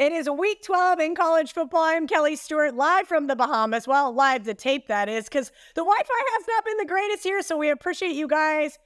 It is week 12 in college football. I'm Kelly Stewart, live from the Bahamas. Well, live to tape, that is, because the Wi-Fi has not been the greatest here, so we appreciate you guys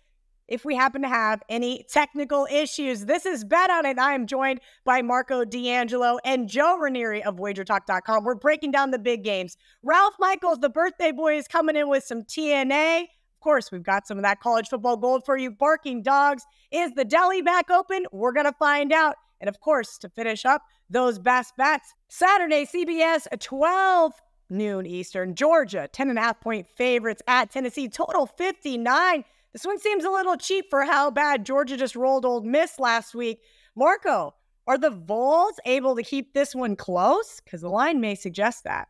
if we happen to have any technical issues. This is Bet On It. I am joined by Marco D'Angelo and Joe Raineri of WagerTalk.com. We're breaking down the big games. Ralph Michaels, the birthday boy, is coming in with some TNA. Of course, we've got some of that college football gold for you. Barking Dogs, is the deli back open? We're going to find out. And of course, to finish up those best bets, Saturday, CBS, 12 noon Eastern. Georgia, 10.5-point favorites at Tennessee. Total 59. This one seems a little cheap for how bad Georgia just rolled Ole Miss last week. Marco, are the Vols able to keep this one close? Because the line may suggest that.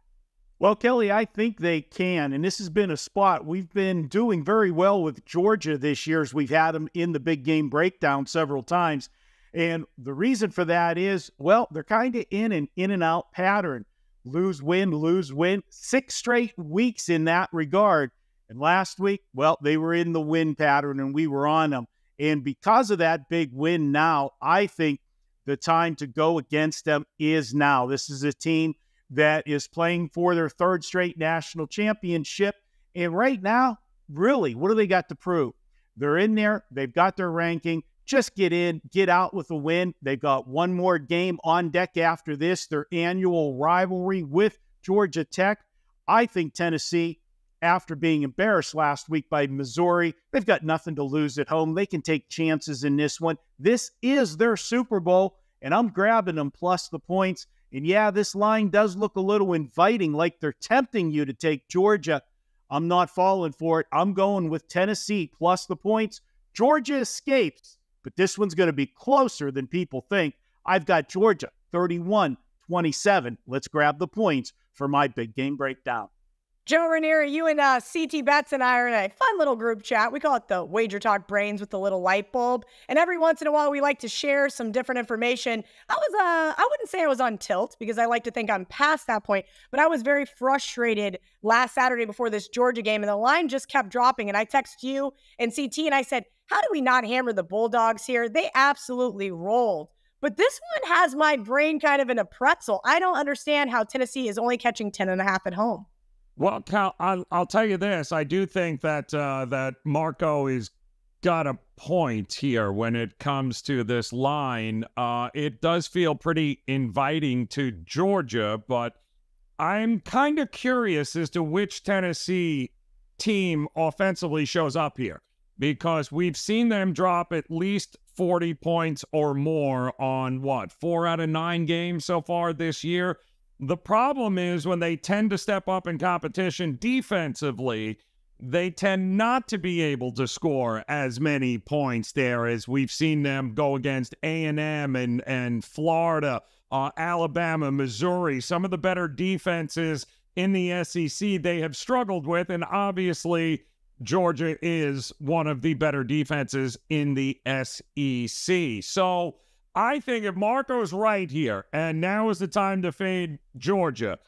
Well, Kelly, I think they can, and this has been a spot. We've been doing very well with Georgia this year as we've had them in the big game breakdown several times. And the reason for that is, well, they're kind of in an in-and-out pattern. Lose, win, 6 straight weeks in that regard. And last week, well, they were in the win pattern and we were on them. And because of that big win now, I think the time to go against them is now. This is a team that is playing for their 3rd straight national championship. And right now, really, what do they got to prove? They're in there. They've got their ranking. Just get in, get out with a win. They've got one more game on deck after this, their annual rivalry with Georgia Tech. I think Tennessee, after being embarrassed last week by Missouri, they've got nothing to lose at home. They can take chances in this one. This is their Super Bowl, and I'm grabbing them plus the points. And yeah, this line does look a little inviting, like they're tempting you to take Georgia. I'm not falling for it. I'm going with Tennessee plus the points. Georgia escapes, but this one's going to be closer than people think. I've got Georgia 31-27. Let's grab the points for my big game breakdown. Joe Raineri, you and CT Betts and I are in a fun little group chat. We call it the Wager Talk Brains with the little light bulb. And every once in a while, we like to share some different information. I wouldn't say I was on tilt because I like to think I'm past that point, but I was very frustrated last Saturday before this Georgia game, and the line just kept dropping. And I texted you and CT and I said, how do we not hammer the Bulldogs here? They absolutely rolled. But this one has my brain kind of in a pretzel. I don't understand how Tennessee is only catching 10.5 at home. Well, Cal, I'll tell you this. I do think that that Marco is got a point here when it comes to this line. It does feel pretty inviting to Georgia, but I'm kind of curious as to which Tennessee team offensively shows up here, because we've seen them drop at least 40 points or more on, 4 out of 9 games so far this year. The problem is when they tend to step up in competition defensively, they tend not to be able to score as many points there as we've seen them go against A&M and Florida, Alabama, Missouri, some of the better defenses in the SEC they have struggled with, and obviously Georgia is one of the better defenses in the SEC. So I think if Marco's right here, and now is the time to fade Georgia,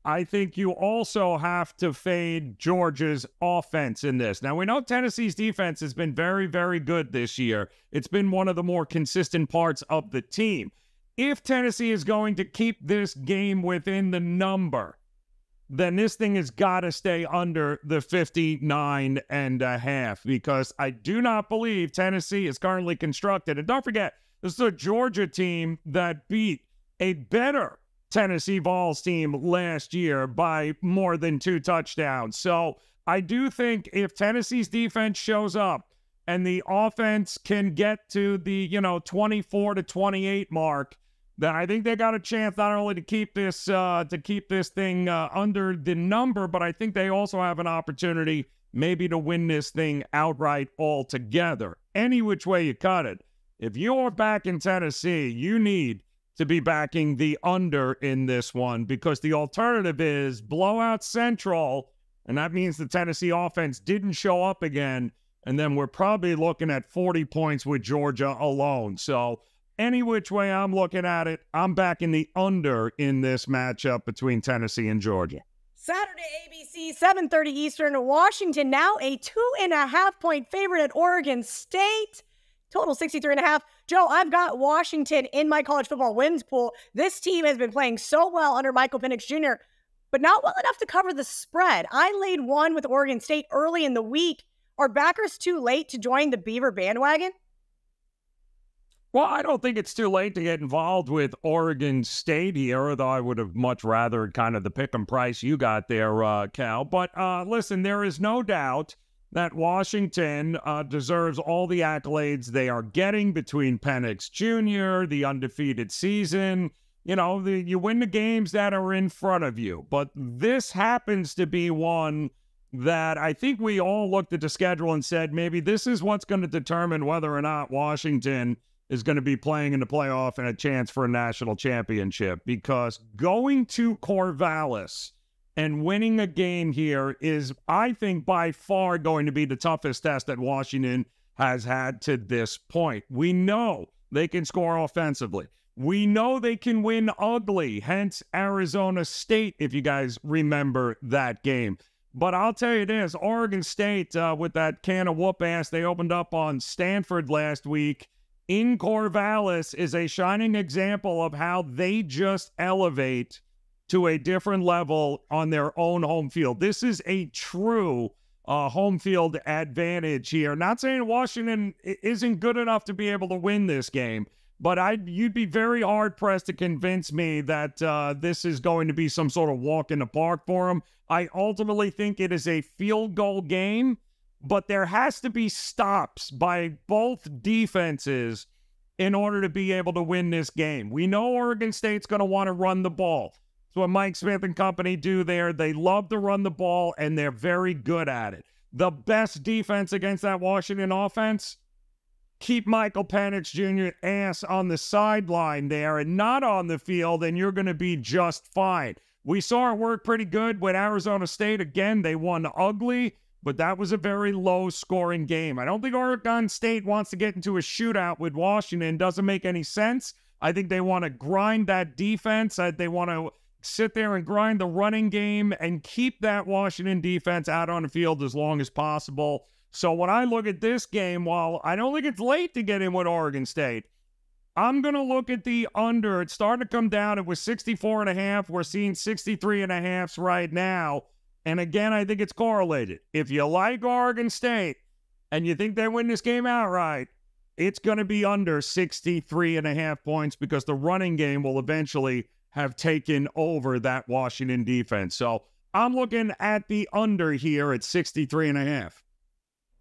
I think you also have to fade Georgia's offense in this. Now, we know Tennessee's defense has been very, very good this year. It's been one of the more consistent parts of the team. If Tennessee is going to keep this game within the number, then this thing has got to stay under the 59.5, because I do not believe Tennessee is currently constructed. And don't forget, this is a Georgia team that beat a better Tennessee Vols team last year by more than 2 touchdowns. So I do think if Tennessee's defense shows up and the offense can get to the 24-28 mark, then I think they got a chance not only to keep this thing under the number, but I think they also have an opportunity maybe to win this thing outright altogether. Any which way you cut it, if you're back in Tennessee, you need to be backing the under in this one, because the alternative is blowout central, and that means the Tennessee offense didn't show up again, and then we're probably looking at 40 points with Georgia alone. So any which way I'm looking at it, I'm backing the under in this matchup between Tennessee and Georgia. Saturday, ABC, 7:30 Eastern. Washington now a 2.5-point favorite at Oregon State. Total 63.5. Joe, I've got Washington in my college football wins pool. This team has been playing so well under Michael Penix Jr., but not well enough to cover the spread. I laid one with Oregon State early in the week. Are backers too late to join the Beaver bandwagon? Well, I don't think it's too late to get involved with Oregon State here, although I would have much rather kind of the pick 'em price you got there, Cal. But listen, there is no doubt that Washington deserves all the accolades they are getting between Penix Jr., the undefeated season. You know, you win the games that are in front of you. But this happens to be one that I think we all looked at the schedule and said, maybe this is what's going to determine whether or not Washington is going to be playing in the playoff and a chance for a national championship, because going to Corvallis and winning a game here is, I think, by far going to be the toughest test that Washington has had to this point. We know they can score offensively. We know they can win ugly, hence Arizona State, if you guys remember that game. But I'll tell you this, Oregon State, with that can of whoop-ass they opened up on Stanford last week, in Corvallis is a shining example of how they just elevate to a different level on their own home field. This is a true home field advantage here. Not saying Washington isn't good enough to be able to win this game, but you'd be very hard-pressed to convince me that this is going to be some sort of walk in the park for them. I ultimately think it is a field goal game, but there has to be stops by both defenses in order to be able to win this game. We know Oregon State's going to want to run the ball. That's what Mike Smith and company do there. They love to run the ball, and they're very good at it. The best defense against that Washington offense, keep Michael Penix Jr. ass on the sideline there and not on the field, and you're going to be just fine. We saw it work pretty good with Arizona State. Again, they won ugly, but that was a very low-scoring game. I don't think Oregon State wants to get into a shootout with Washington. Doesn't make any sense. I think they want to grind that defense. They want to sit there and grind the running game and keep that Washington defense out on the field as long as possible. So when I look at this game, while I don't think it's late to get in with Oregon State, I'm going to look at the under. It's starting to come down. It was 64.5. We're seeing 63.5s right now. And again, I think it's correlated. If you like Oregon State and you think they win this game outright, it's going to be under 63.5 points because the running game will eventually have taken over that Washington defense. So I'm looking at the under here at 63.5.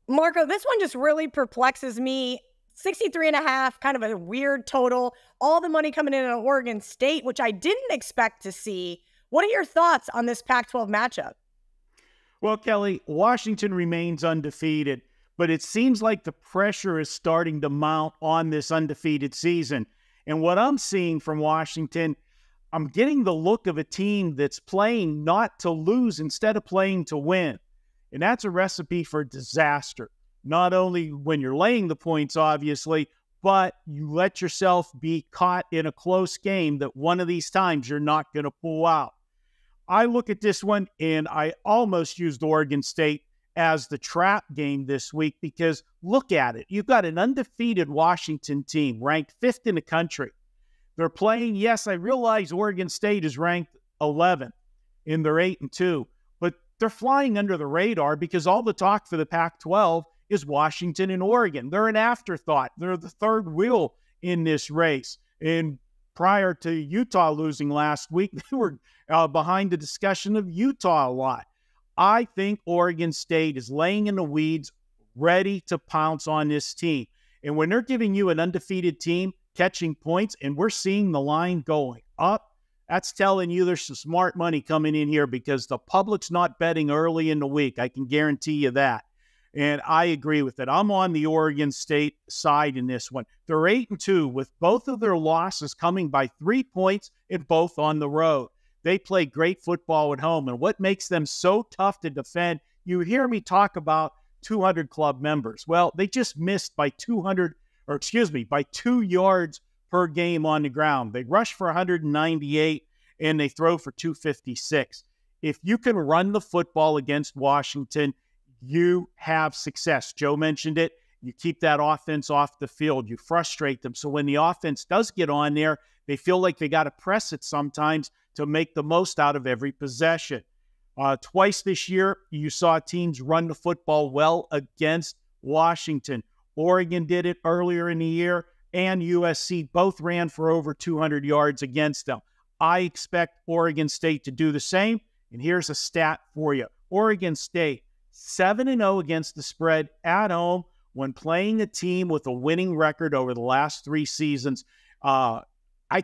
Marco, this one just really perplexes me. 63.5, kind of a weird total. All the money coming in at Oregon State, which I didn't expect to see. What are your thoughts on this Pac-12 matchup? Well, Kelly, Washington remains undefeated, but it seems like the pressure is starting to mount on this undefeated season. And what I'm seeing from Washington, I'm getting the look of a team that's playing not to lose instead of playing to win. And that's a recipe for disaster. Not only when you're laying the points, obviously, but you let yourself be caught in a close game that one of these times you're not going to pull out. I look at this one, and I almost used Oregon State as the trap game this week because look at it. You've got an undefeated Washington team ranked 5th in the country. They're playing, yes, I realize Oregon State is ranked 11th and they're 8-2, but they're flying under the radar because all the talk for the Pac-12 is Washington and Oregon. They're an afterthought. They're the third wheel in this race. And prior to Utah losing last week, they were behind the discussion of Utah a lot. I think Oregon State is laying in the weeds, ready to pounce on this team. And when they're giving you an undefeated team catching points, and we're seeing the line going up, that's telling you there's some smart money coming in here because the public's not betting early in the week. I can guarantee you that. And I agree with it. I'm on the Oregon State side in this one. They're 8-2 with both of their losses coming by 3 points and both on the road. They play great football at home. And what makes them so tough to defend, you hear me talk about 200 club members. Well, they just missed by 2 yards per game on the ground. They rush for 198 and they throw for 256. If you can run the football against Washington, you have success. Joe mentioned it. You keep that offense off the field. You frustrate them. So when the offense does get on there, they feel like they got to press it sometimes to make the most out of every possession. Twice this year, you saw teams run the football well against Washington. Oregon did it earlier in the year, and USC both ran for over 200 yards against them. I expect Oregon State to do the same, and here's a stat for you. Oregon State, 7-0 against the spread at home when playing a team with a winning record over the last 3 seasons. I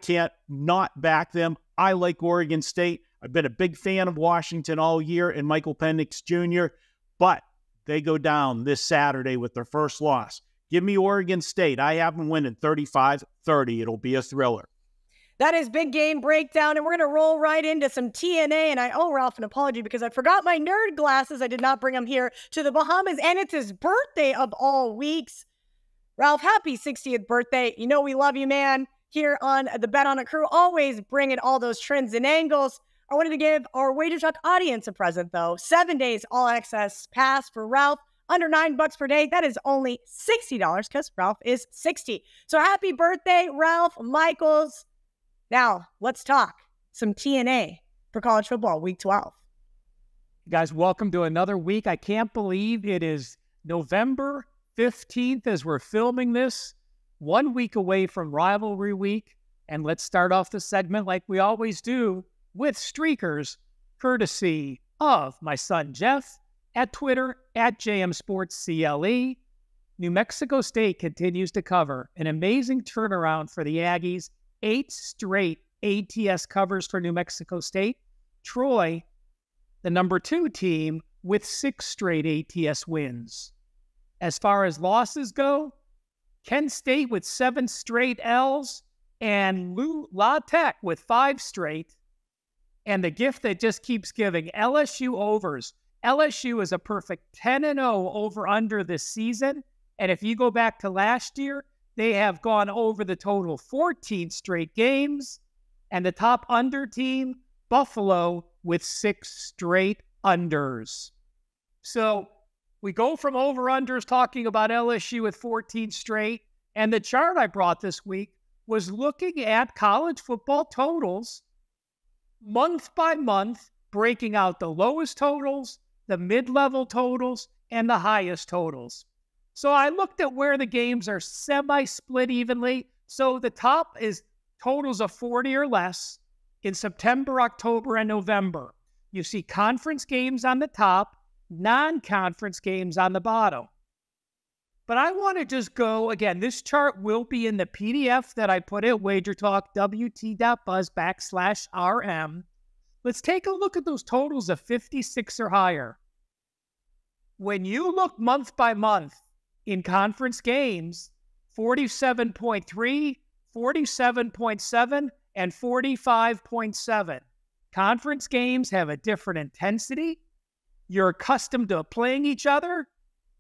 can't not back them. I like Oregon State. I've been a big fan of Washington all year and Michael Penix Jr., but they go down this Saturday with their first loss. Give me Oregon State. I have them winning 35-30. It'll be a thriller. That is Big Game Breakdown, and we're going to roll right into some TNA. And I owe Ralph an apology because I forgot my nerd glasses. I did not bring them here to the Bahamas, and it's his birthday of all weeks. Ralph, happy 60th birthday. You know we love you, man. Here on the Bet On It crew, always bringing all those trends and angles. I wanted to give our Wager Talk audience a present, though. 7 days all-access pass for Ralph. Under $9 per day. That is only $60 because Ralph is 60. So happy birthday, Ralph Michaels. Now, let's talk some TNA for college football, week 12. Guys, welcome to another week. I can't believe it is November 15th as we're filming this, 1 week away from Rivalry Week. And let's start off the segment like we always do with streakers, courtesy of my son Jeff at Twitter at JMSportsCLE. New Mexico State continues to cover an amazing turnaround for the Aggies. 8 straight ATS covers for New Mexico State. Troy, the number 2 team, with 6 straight ATS wins. As far as losses go, Kent State with 7 straight L's and La Tech with 5 straight. And the gift that just keeps giving, LSU overs. LSU is a perfect 10-0 over-under this season. And if you go back to last year, they have gone over the total 14 straight games. And the top under team, Buffalo, with 6 straight unders. So we go from over-unders talking about LSU with 14 straight. And the chart I brought this week was looking at college football totals month by month, breaking out the lowest totals, the mid-level totals, and the highest totals. So I looked at where the games are semi-split evenly. So the top is totals of 40 or less in September, October, and November. You see conference games on the top, non-conference games on the bottom. But I want to just go, again, this chart will be in the PDF that I put at wagertalkwt.buzz/RM. Let's take a look at those totals of 56 or higher. When you look month by month in conference games, 47.3, 47.7, and 45.7. Conference games have a different intensity. You're accustomed to playing each other.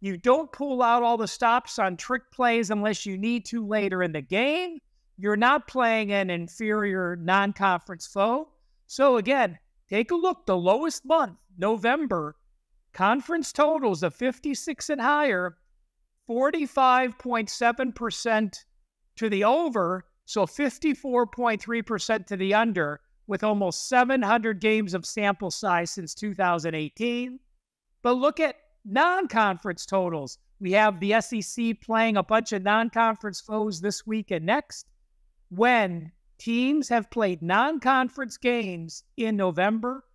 You don't pull out all the stops on trick plays unless you need to later in the game. You're not playing an inferior non-conference foe. So again, take a look. The lowest month, November, conference totals of 56 and higher, 45.7% to the over, so 54.3% to the under, with almost 700 games of sample size since 2018. But look at non-conference totals. We have the SEC playing a bunch of non-conference foes this week and next. When teams have played non-conference games in November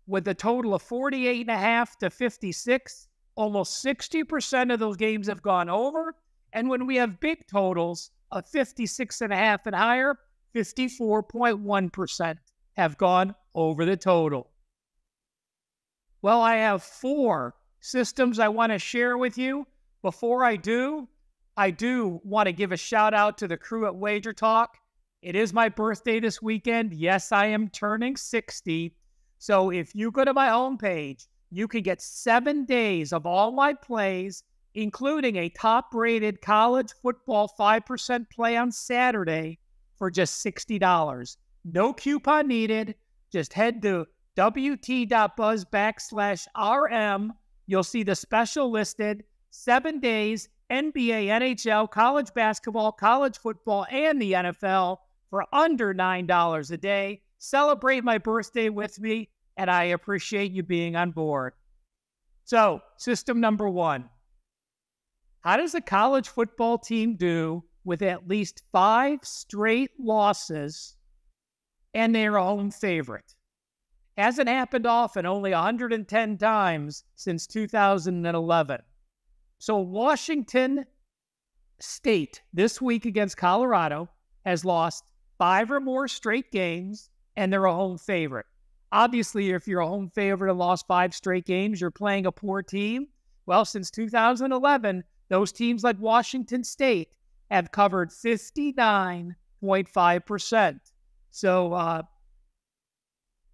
with a total of 48.5 to 56, almost 60% of those games have gone over. And when we have big totals of 56.5 and higher, 54.1% have gone over the total. Well, I have 4 systems I want to share with you. Before I do want to give a shout out to the crew at Wager Talk. It is my birthday this weekend. Yes, I am turning 60. So if you go to my homepage, you can get 7 days of all my plays, including a top-rated college football 5% play on Saturday for just $60. No coupon needed. Just head to wt.buzz/RM. You'll see the special listed 7 days, NBA, NHL, college basketball, college football, and the NFL for under $9 a day. Celebrate my birthday with me, and I appreciate you being on board. So, system number one. How does a college football team do with at least 5 straight losses and they're a home favorite? Hasn't happened often, only 110 times since 2011. So Washington State this week against Colorado has lost 5 or more straight games, and they're a home favorite. Obviously, if you're a home favorite and lost 5 straight games, you're playing a poor team. Well, since 2011, those teams like Washington State have covered 59.5%. So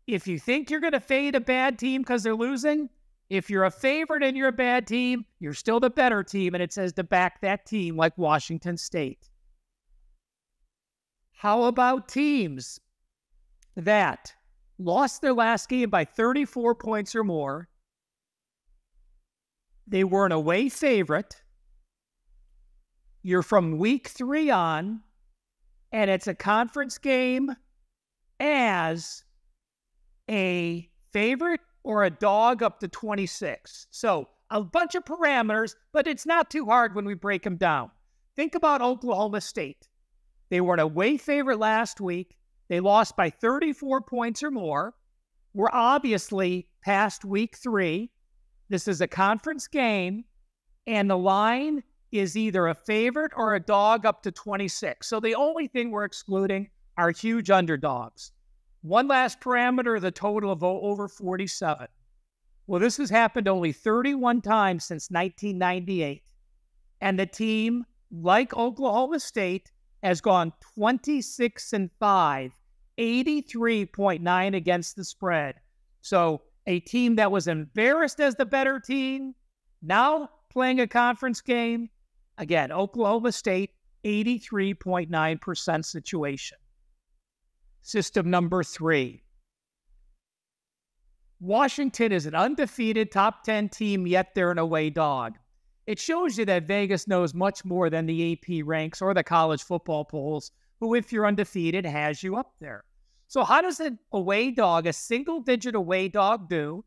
if you think you're going to fade a bad team because they're losing, if you're a favorite and you're a bad team, you're still the better team, and it says to back that team like Washington State. How about teams that lost their last game by 34 points or more? They were an away favorite. You're from week 3 on, and it's a conference game as a favorite or a dog up to 26. So a bunch of parameters, but it's not too hard when we break them down. Think about Oklahoma State. They were an away favorite last week. They lost by 34 points or more. We're obviously past week 3. This is a conference game, and the line is either a favorite or a dog up to 26. So the only thing we're excluding are huge underdogs. One last parameter, the total of over 47. Well, this has happened only 31 times since 1998. And the team, like Oklahoma State, has gone 26-5, 83.9 against the spread. So a team that was embarrassed as the better team, now playing a conference game. Again, Oklahoma State, 83.9% situation. System number 3. Washington is an undefeated top 10 team, yet they're an away dog. It shows you that Vegas knows much more than the AP ranks or the college football polls, who, if you're undefeated, has you up there. So how does an away dog, a single-digit away dog, do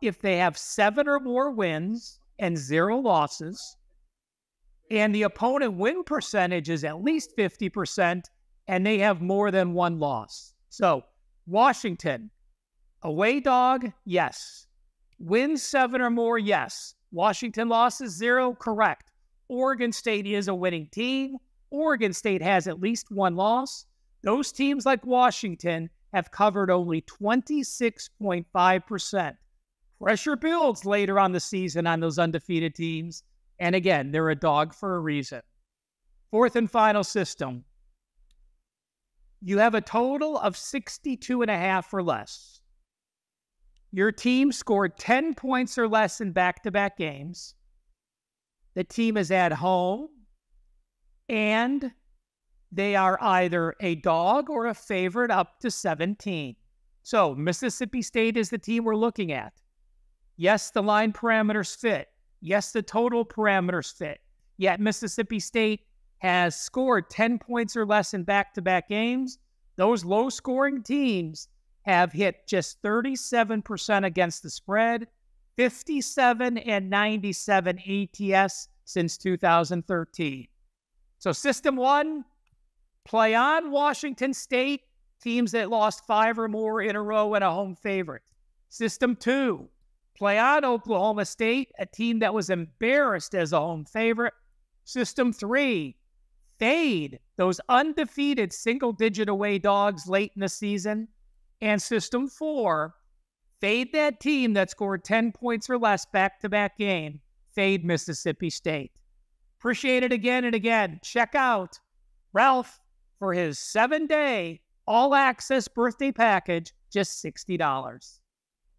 if they have 7 or more wins and 0 losses, and the opponent win percentage is at least 50%, and they have more than 1 loss? So Washington, away dog, yes. Wins 7 or more, yes. Washington losses 0, correct. Oregon State is a winning team. Oregon State has at least 1 loss. Those teams like Washington have covered only 26.5%. Pressure builds later on the season on those undefeated teams. And again, they're a dog for a reason. Fourth and final system. You have a total of 62.5 or less. Your team scored 10 points or less in back-to-back games. The team is at home, and they are either a dog or a favorite up to 17. So Mississippi State is the team we're looking at. Yes, the line parameters fit. Yes, the total parameters fit. Yet Mississippi State has scored 10 points or less in back-to-back games. Those low-scoring teams have hit just 37% against the spread, 57 and 97 ATS since 2013. So system 1, play on Washington State, teams that lost 5 or more in a row and a home favorite. System 2, play on Oklahoma State, a team that was embarrassed as a home favorite. System 3, fade those undefeated single-digit away dogs late in the season. And system 4, fade that team that scored 10 points or less back-to-back game. Fade Mississippi State. Appreciate it again and again. Check out Ralph for his 7-day all-access birthday package, just $60.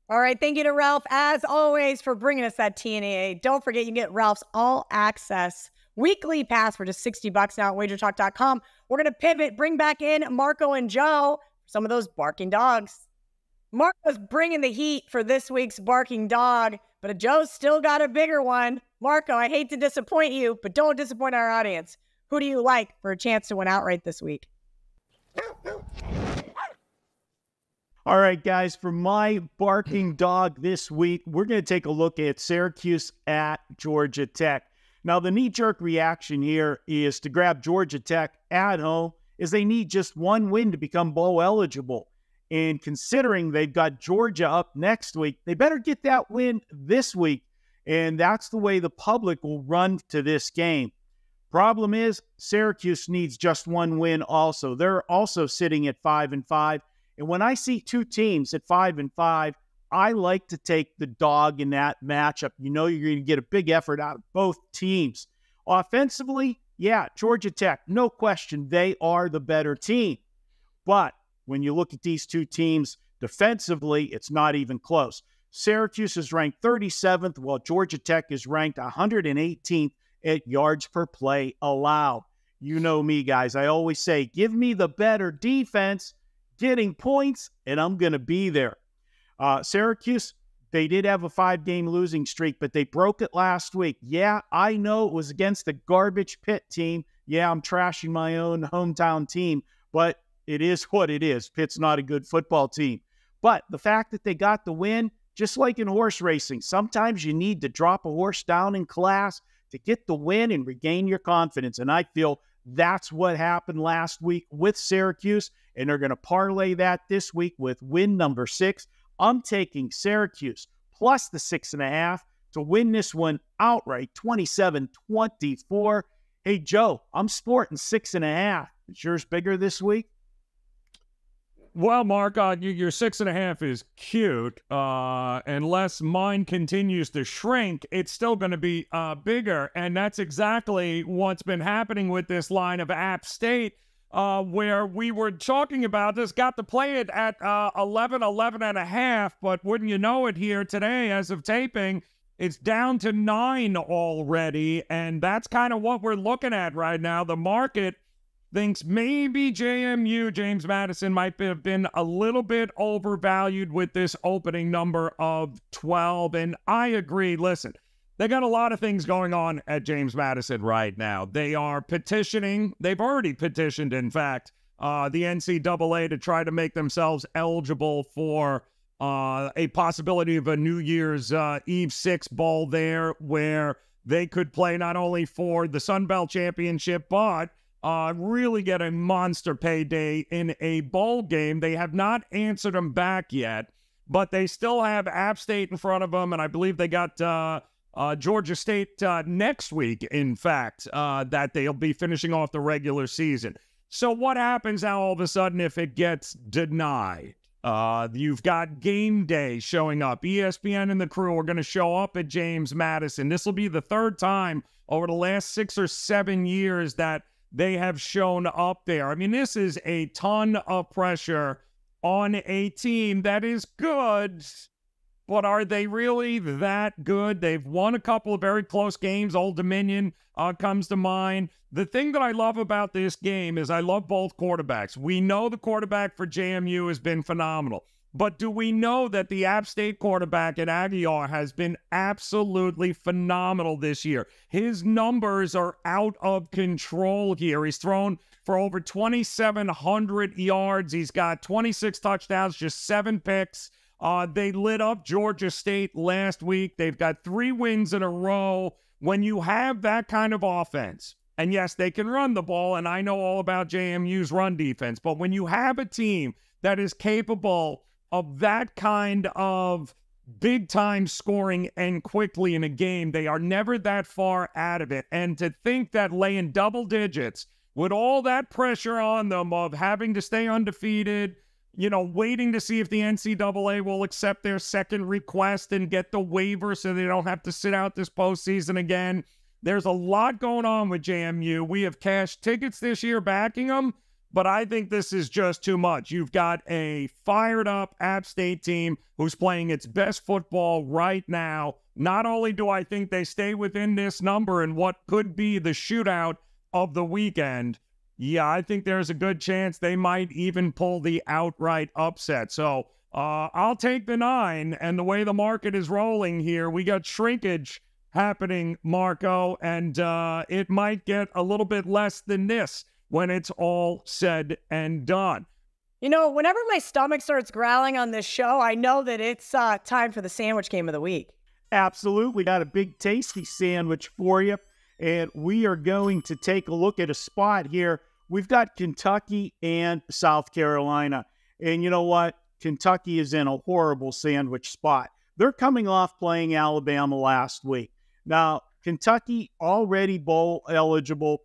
All right, thank you to Ralph, as always, for bringing us that TNAA. Don't forget, you can get Ralph's all-access weekly pass for just $60 now at wagertalk.com. We're going to pivot, bring back in Marco and Joe, some of those barking dogs. Marco's bringing the heat for this week's barking dog, but Joe's still got a bigger one. Marco, I hate to disappoint you, but don't disappoint our audience. Who do you like for a chance to win outright this week? All right, guys, for my barking dog this week, we're going to take a look at Syracuse at Georgia Tech. Now, the knee-jerk reaction here is to grab Georgia Tech at home, as they need just one win to become bowl eligible. And considering they've got Georgia up next week, they better get that win this week. And that's the way the public will run to this game. Problem is, Syracuse needs just one win also. They're also sitting at 5-5. And when I see two teams at 5-5, I like to take the dog in that matchup. You know you're going to get a big effort out of both teams. Offensively, yeah, Georgia Tech, no question, they are the better team. But when you look at these two teams defensively, it's not even close. Syracuse is ranked 37th, while Georgia Tech is ranked 118th at yards per play allowed. You know me, guys. I always say, give me the better defense, getting points, and I'm going to be there. Syracuse, they did have a 5-game losing streak, but they broke it last week. Yeah, I know it was against the garbage Pitt team. Yeah, I'm trashing my own hometown team, but it is what it is. Pitt's not a good football team. But the fact that they got the win, just like in horse racing, sometimes you need to drop a horse down in class to get the win and regain your confidence. And I feel that's what happened last week with Syracuse, and they're going to parlay that this week with win number 6. I'm taking Syracuse plus the 6.5 to win this one outright, 27-24. Hey, Joe, I'm sporting 6.5. Is yours bigger this week? Well, Mark, your 6.5 is cute. Unless mine continues to shrink, it's still going to be bigger. And that's exactly what's been happening with this line of App State, where we were talking about this, got to play it at 11.5. But wouldn't you know it, here today, as of taping, it's down to 9 already. And that's kind of what we're looking at right now. The market thinks maybe JMU, James Madison, might have been a little bit overvalued with this opening number of 12. And I agree. Listen, they got a lot of things going on at James Madison right now. They are petitioning. They've already petitioned, in fact, the NCAA to try to make themselves eligible for a possibility of a New Year's Eve 6 bowl there, where they could play not only for the Sun Belt Championship, but really get a monster payday in a bowl game. They have not answered them back yet, but they still have App State in front of them, and I believe they got Georgia State next week, in fact, that they'll be finishing off the regular season. So what happens now all of a sudden if it gets denied? You've got game day showing up. ESPN and the crew are going to show up at James Madison. This will be the third time over the last 6 or 7 years that they have shown up there. I mean, this is a ton of pressure on a team that is good, but are they really that good? They've won a couple of very close games. Old Dominion comes to mind. The thing that I love about this game is I love both quarterbacks. We know the quarterback for JMU has been phenomenal. But do we know that the App State quarterback at Aguilar has been absolutely phenomenal this year? His numbers are out of control here. He's thrown for over 2,700 yards. He's got 26 touchdowns, just 7 picks. They lit up Georgia State last week. They've got 3 wins in a row. When you have that kind of offense, and yes, they can run the ball, and I know all about JMU's run defense, but when you have a team that is capable of that kind of big-time scoring and quickly in a game, they are never that far out of it. And to think that laying double digits with all that pressure on them of having to stay undefeated, you know, waiting to see if the NCAA will accept their second request and get the waiver so they don't have to sit out this postseason again. There's a lot going on with JMU. We have cashed tickets this year backing them, but I think this is just too much. You've got a fired-up App State team who's playing its best football right now. Not only do I think they stay within this number and what could be the shootout of the weekend, yeah, I think there's a good chance they might even pull the outright upset. So I'll take the 9, and the way the market is rolling here, we got shrinkage happening, Marco, and it might get a little bit less than this when it's all said and done. You know, whenever my stomach starts growling on this show, I know that it's time for the sandwich game of the week. Absolutely. Got a big tasty sandwich for you. And we are going to take a look at a spot here. We've got Kentucky and South Carolina. And you know what? Kentucky is in a horrible sandwich spot. They're coming off playing Alabama last week. Now, Kentucky already bowl eligible,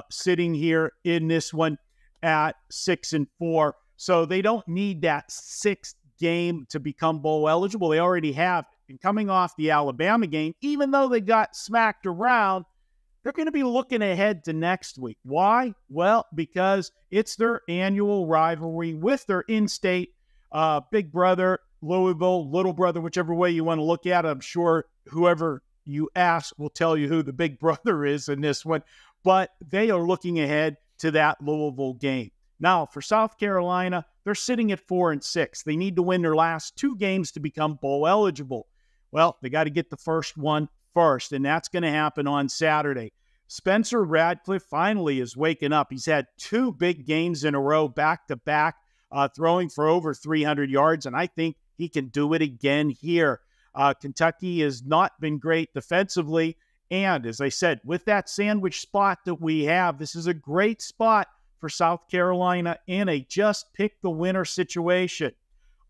sitting here in this one at 6-4. So they don't need that 6th game to become bowl eligible. They already have. And coming off the Alabama game, even though they got smacked around, they're going to be looking ahead to next week. Why? Well, because it's their annual rivalry with their in-state big brother, Louisville, little brother, whichever way you want to look at it. I'm sure whoever you ask will tell you who the big brother is in this one. But they are looking ahead to that Louisville game. Now, for South Carolina, they're sitting at 4-6. They need to win their last 2 games to become bowl eligible. Well, they got to get the first one first, and that's going to happen on Saturday. Spencer Radcliffe finally is waking up. He's had 2 big games in a row, back-to-back, throwing for over 300 yards, and I think he can do it again here. Kentucky has not been great defensively, and as I said, with that sandwich spot that we have, this is a great spot for South Carolina in a just-pick-the-winner situation.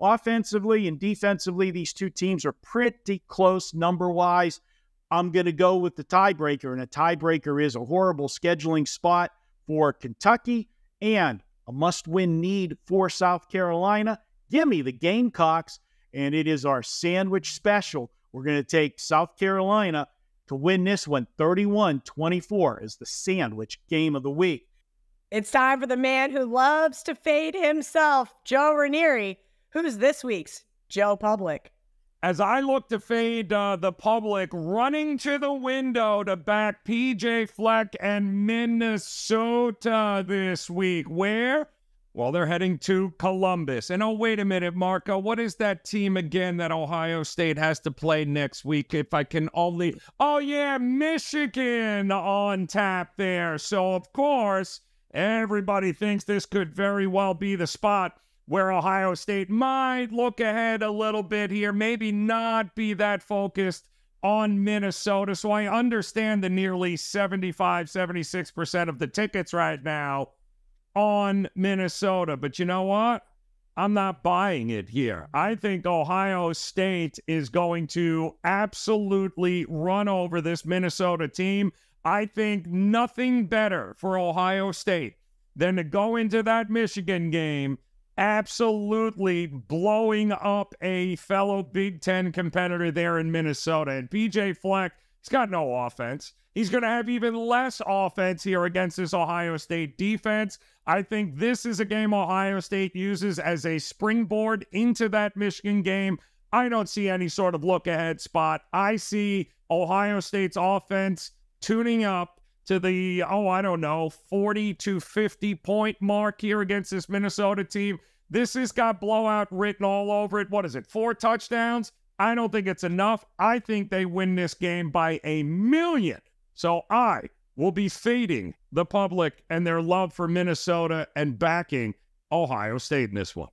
Offensively and defensively, these 2 teams are pretty close number-wise. I'm going to go with the tiebreaker, and a tiebreaker is a horrible scheduling spot for Kentucky and a must-win need for South Carolina. Give me the Gamecocks, and it is our sandwich special. We're going to take South Carolina to win this one 31-24 as the sandwich game of the week. It's time for the man who loves to fade himself, Joe Raineri. Who's this week's Joe Public? As I look to fade the public, running to the window to back PJ Fleck and Minnesota this week. Where? Well, they're heading to Columbus. And oh, wait a minute, Marco. What is that team again that Ohio State has to play next week? If I can only... Oh, yeah, Michigan on tap there. So, of course, everybody thinks this could very well be the spot where Ohio State might look ahead a little bit here, maybe not be that focused on Minnesota. So I understand the nearly 75-76% of the tickets right now on Minnesota. But you know what? I'm not buying it here. I think Ohio State is going to absolutely run over this Minnesota team. I think nothing better for Ohio State than to go into that Michigan game absolutely blowing up a fellow Big Ten competitor there in Minnesota. And PJ Fleck, he's got no offense. He's going to have even less offense here against this Ohio State defense. I think this is a game Ohio State uses as a springboard into that Michigan game. I don't see any sort of look-ahead spot. I see Ohio State's offense tuning up to the, 40 to 50 point mark here against this Minnesota team. This has got blowout written all over it. What is it, 4 touchdowns? I don't think it's enough. I think they win this game by 1,000,000. So I will be fading the public and their love for Minnesota and backing Ohio State in this one.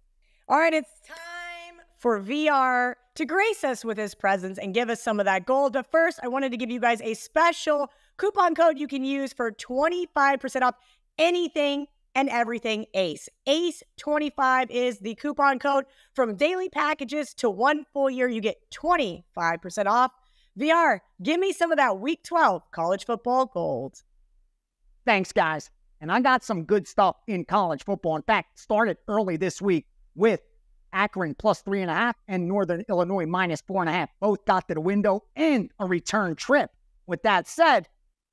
All right, it's time for VR to grace us with his presence and give us some of that gold. But first, I wanted to give you guys a special coupon code you can use for 25% off anything and everything ACE. ACE25 is the coupon code. From daily packages to 1 full year, you get 25% off. VR, give me some of that Week 12 college football gold. Thanks, guys. And I got some good stuff in college football. In fact, started early this week with Akron plus 3.5 and Northern Illinois minus 4.5. Both got to the window and a return trip. With that said,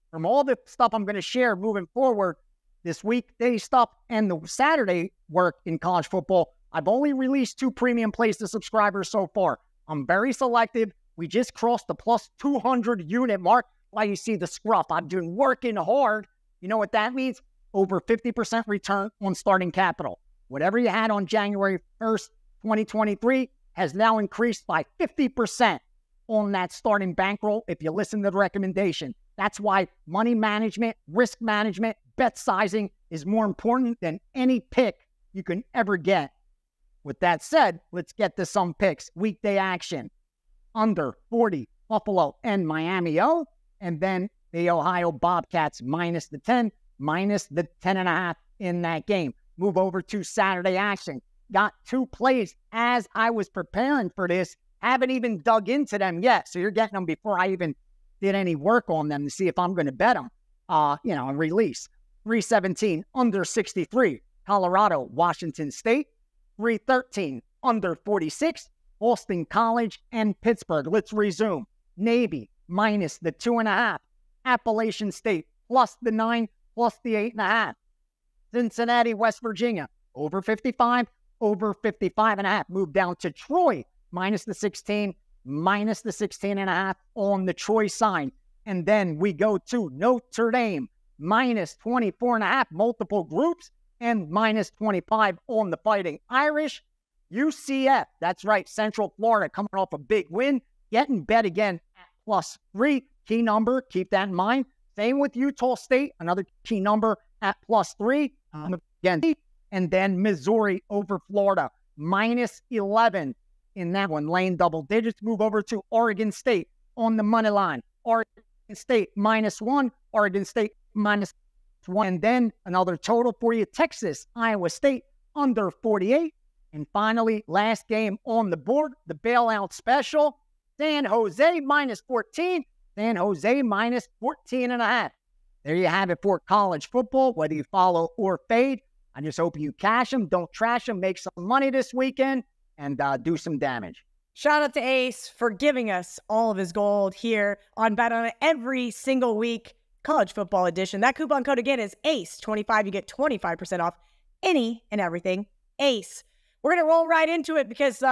from all the stuff I'm going to share moving forward, this weekday stuff and the Saturday work in college football, I've only released 2 premium plays to subscribers so far. I'm very selective. We just crossed the plus 200 unit mark. Why you see the scruff. I've been working hard. You know what that means? Over 50% return on starting capital. Whatever you had on January 1st, 2023 has now increased by 50% on that starting bankroll if you listen to the recommendation. That's why money management, risk management, bet sizing is more important than any pick you can ever get. With that said, let's get to some picks. Weekday action. Under 40, Buffalo and Miami O. And then the Ohio Bobcats minus the 10, minus the 10.5 in that game. Move over to Saturday action. Got 2 plays as I was preparing for this. Haven't even dug into them yet. So you're getting them before I even did any work on them to see if I'm going to bet them, and release. 317, under 63, Colorado, Washington State. 313, under 46, Boston College and Pittsburgh. Let's resume. Navy, minus the 2.5. Appalachian State, plus the 9, plus the 8.5. Cincinnati, West Virginia, over 55, over 55.5. Move down to Troy, minus the 16, minus the 16.5 on the Troy side. And then we go to Notre Dame, minus 24.5, multiple groups, and minus 25 on the Fighting Irish. UCF, that's right, Central Florida coming off a big win, getting bet again at plus 3. Key number, keep that in mind. Same with Utah State, another key number at plus 3. Again, and then Missouri over Florida, minus 11 in that one, laying double digits. Move over to Oregon State on the money line. Oregon State minus 1, Oregon State minus 1. And then another total for you, Texas, Iowa State under 48. And finally, last game on the board, the bailout special, San Jose minus 14, San Jose minus 14.5. There you have it for college football, whether you follow or fade. I just hope you cash them, don't trash them, make some money this weekend, and do some damage. Shout out to Ace for giving us all of his gold here on Bet On It every single week. College football edition. That coupon code again is ACE25. You get 25% off any and everything Ace. We're going to roll right into it because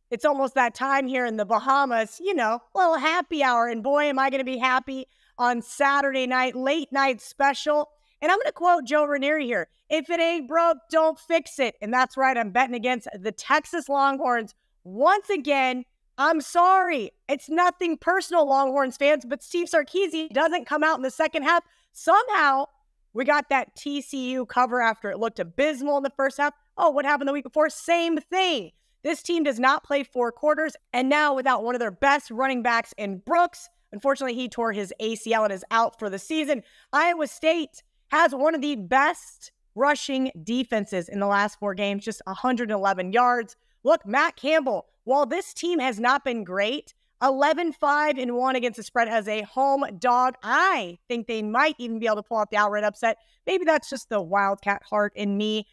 it's almost that time here in the Bahamas, little happy hour. And boy, am I going to be happy on Saturday night, late night special. And I'm going to quote Joe Raineri here. If it ain't broke, don't fix it. And that's right. I'm betting against the Texas Longhorns once again. I'm sorry. It's nothing personal, Longhorns fans, but Steve Sarkisian doesn't come out in the second half. Somehow, we got that TCU cover after it looked abysmal in the first half. Oh, what happened the week before? Same thing. This team does not play 4 quarters, and now without one of their best running backs in Brooks, unfortunately, he tore his ACL and is out for the season. Iowa State has one of the best rushing defenses in the last 4 games, just 111 yards. Look, Matt Campbell, while this team has not been great, 11-5-1 against the spread as a home dog. I think they might even be able to pull out the outright upset. Maybe that's just the Wildcat heart in me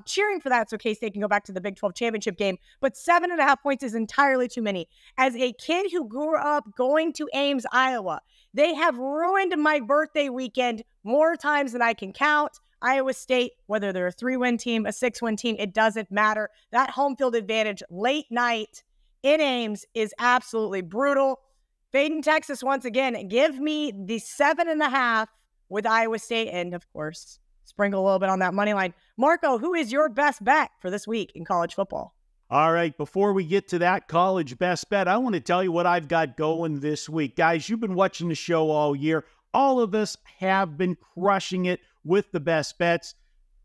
cheering for that so K-State can go back to the Big 12 championship game. But 7.5 points is entirely too many. As a kid who grew up going to Ames, Iowa, they have ruined my birthday weekend more times than I can count. Iowa State, whether they're a 3-win team, a 6-win team, it doesn't matter. That home field advantage late night in Ames is absolutely brutal. Fading Texas once again. Give me the 7.5 with Iowa State. And of course, sprinkle a little bit on that money line. Marco, who is your best bet for this week in college football? All right, before we get to that college best bet, I want to tell you what I've got going this week. Guys, you've been watching the show all year. All of us have been crushing it with the best bets.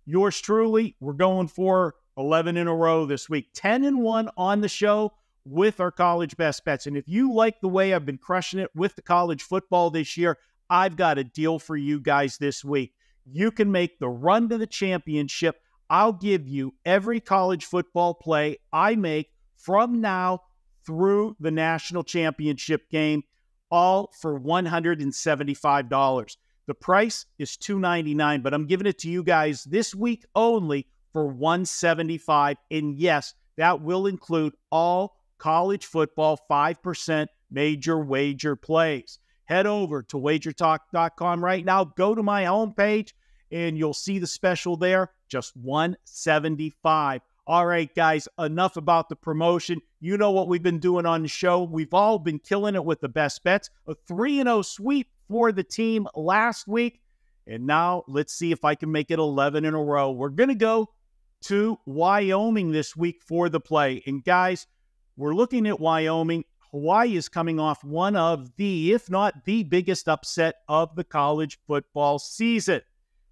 Yours truly, we're going for 11 in a row this week. 10-1 on the show with our college best bets. And if you like the way I've been crushing it with the college football this year, I've got a deal for you guys this week. You can make the run to the championship. I'll give you every college football play I make from now through the national championship game, all for $175. The price is $299, but I'm giving it to you guys this week only for $175. And yes, that will include all college football 5% major wager plays. Head over to wagertalk.com right now. Go to my homepage, and you'll see the special there, just $175. All right, guys, enough about the promotion. You know what we've been doing on the show. We've all been killing it with the best bets. A 3-0 sweep for the team last week. And now let's see if I can make it 11 in a row. We're going to go to Wyoming this week for the play. And guys, we're looking at Wyoming. Hawaii is coming off one of the, if not the biggest upset of the college football season.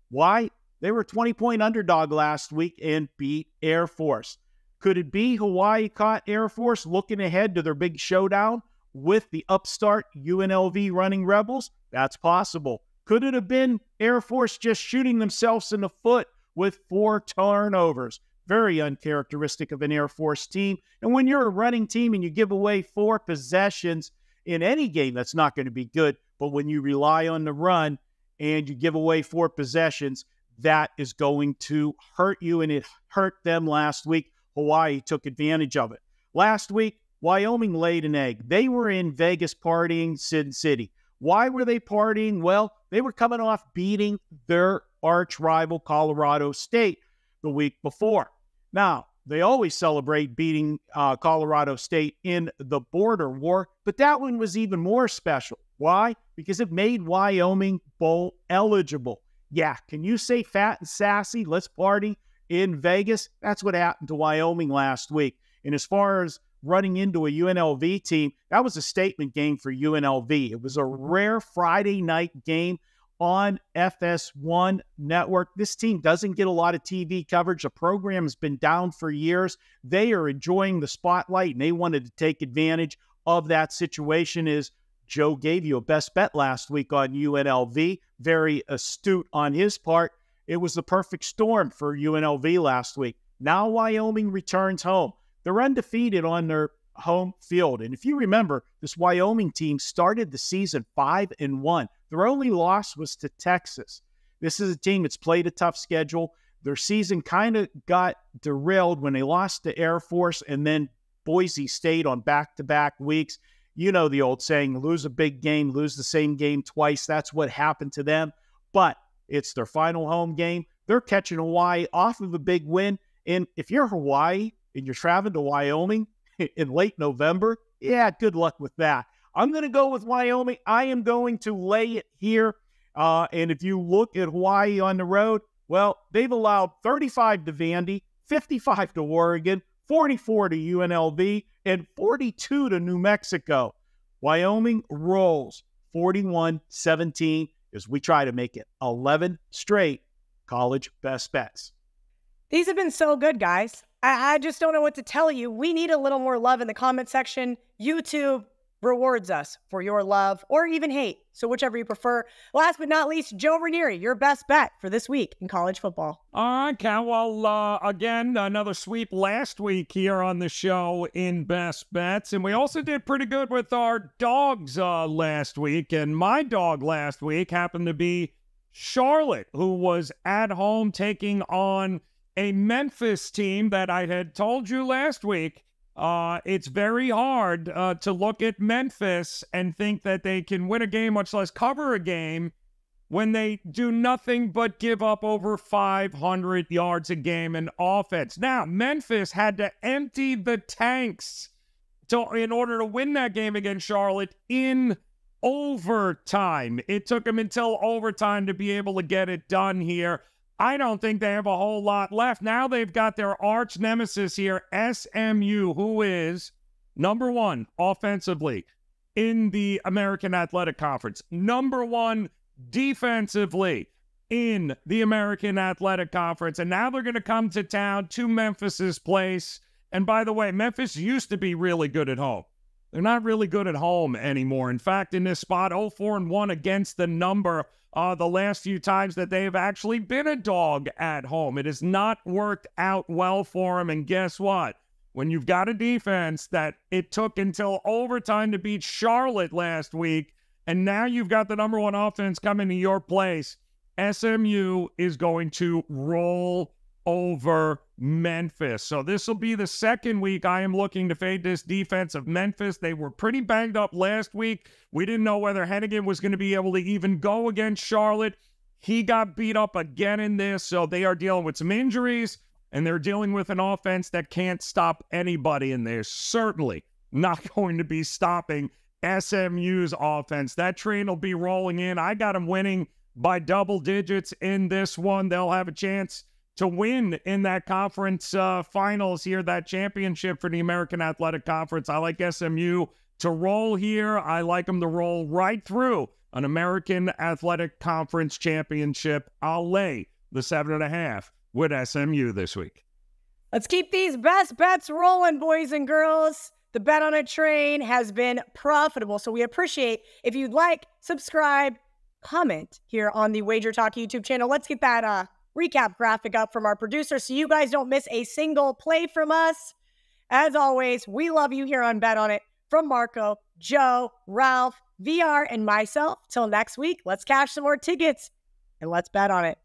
Why? They were a 20-point underdog last week and beat Air Force. Could it be Hawaii caught Air Force looking ahead to their big showdown with the upstart UNLV running Rebels? That's possible. Could it have been Air Force just shooting themselves in the foot with 4 turnovers? Very uncharacteristic of an Air Force team. And when you're a running team and you give away 4 possessions in any game, that's not going to be good. But when you rely on the run and you give away 4 possessions, that is going to hurt you, and it hurt them last week. Hawaii took advantage of it. Last week, Wyoming laid an egg. They were in Vegas partying Sin City. Why were they partying? Well, they were coming off beating their arch rival Colorado State the week before. Now, they always celebrate beating Colorado State in the border war, but that one was even more special. Why? Because it made Wyoming bowl eligible. Yeah, can you say fat and sassy, let's party in Vegas? That's what happened to Wyoming last week. And as far as running into a UNLV team, that was a statement game for UNLV. It was a rare Friday night game on FS1 network. This team doesn't get a lot of TV coverage. The program has been down for years. They are enjoying the spotlight, and they wanted to take advantage of that situation. As Joe gave you a best bet last week on UNLV, very astute on his part. It was the perfect storm for UNLV last week. Now Wyoming returns home. They're undefeated on their home field. And if you remember, this Wyoming team started the season 5-1. Their only loss was to Texas. This is a team that's played a tough schedule. Their season kind of got derailed when they lost to Air Force and then Boise State on back-to-back weeks. You know the old saying, lose a big game, lose the same game twice. That's what happened to them. But it's their final home game. They're catching Hawaii off of a big win. And if you're Hawaii and you're traveling to Wyoming in late November, yeah, good luck with that. I'm going to go with Wyoming. I am going to lay it here. And if you look at Hawaii on the road, well, they've allowed 35 to Vandy, 55 to Oregon, 44 to UNLV, and 42 to New Mexico. Wyoming rolls 41-17 as we try to make it 11 straight college best bets. These have been so good, guys. I just don't know what to tell you. We need a little more love in the comment section. YouTube rewards us for your love or even hate, so whichever you prefer. Last but not least, Joe Raineri, your best bet for this week in college football. All right, Cal. Well, again, another sweep last week here on the show in Best Bets, and we also did pretty good with our dogs last week, and my dog last week happened to be Charlotte, who was at home taking on a Memphis team that I had told you last week. It's very hard to look at Memphis and think that they can win a game, much less cover a game, when they do nothing but give up over 500 yards a game in offense. Now, Memphis had to empty the tanks in order to win that game against Charlotte in overtime. It took them until overtime to be able to get it done here. I don't think they have a whole lot left. Now they've got their arch nemesis here, SMU, who is number 1 offensively in the American Athletic Conference, number 1 defensively in the American Athletic Conference. And now they're going to come to town to Memphis's place. And by the way, Memphis used to be really good at home. They're not really good at home anymore. In fact, in this spot, 0-4-1 against the number the last few times that they have actually been a dog at home. It has not worked out well for them. And guess what? When you've got a defense that it took until overtime to beat Charlotte last week, and now you've got the number 1 offense coming to your place, SMU is going to roll over Memphis. So this will be the second week I am looking to fade this defense of Memphis. They were pretty banged up last week. We didn't know whether Hennigan was going to be able to even go against Charlotte. He got beat up again in this, so they are dealing with some injuries, and they're dealing with an offense that can't stop anybody, and they're certainly not going to be stopping SMU's offense. That train will be rolling in. I got them winning by double digits in this one. They'll have a chance to win in that conference finals here, that championship for the American Athletic Conference. I like SMU to roll here. I like them to roll right through an American Athletic Conference championship. I'll lay the 7.5 with SMU this week. Let's keep these best bets rolling, boys and girls. The Bet on It train has been profitable, so we appreciate if you'd like, subscribe, comment here on the Wager Talk YouTube channel. Let's get that recap graphic up from our producer so you guys don't miss a single play from us. As always, we love you here on Bet on It. From Marco, Joe, Ralph, VR, and myself. Till next week, let's cash some more tickets and let's bet on it.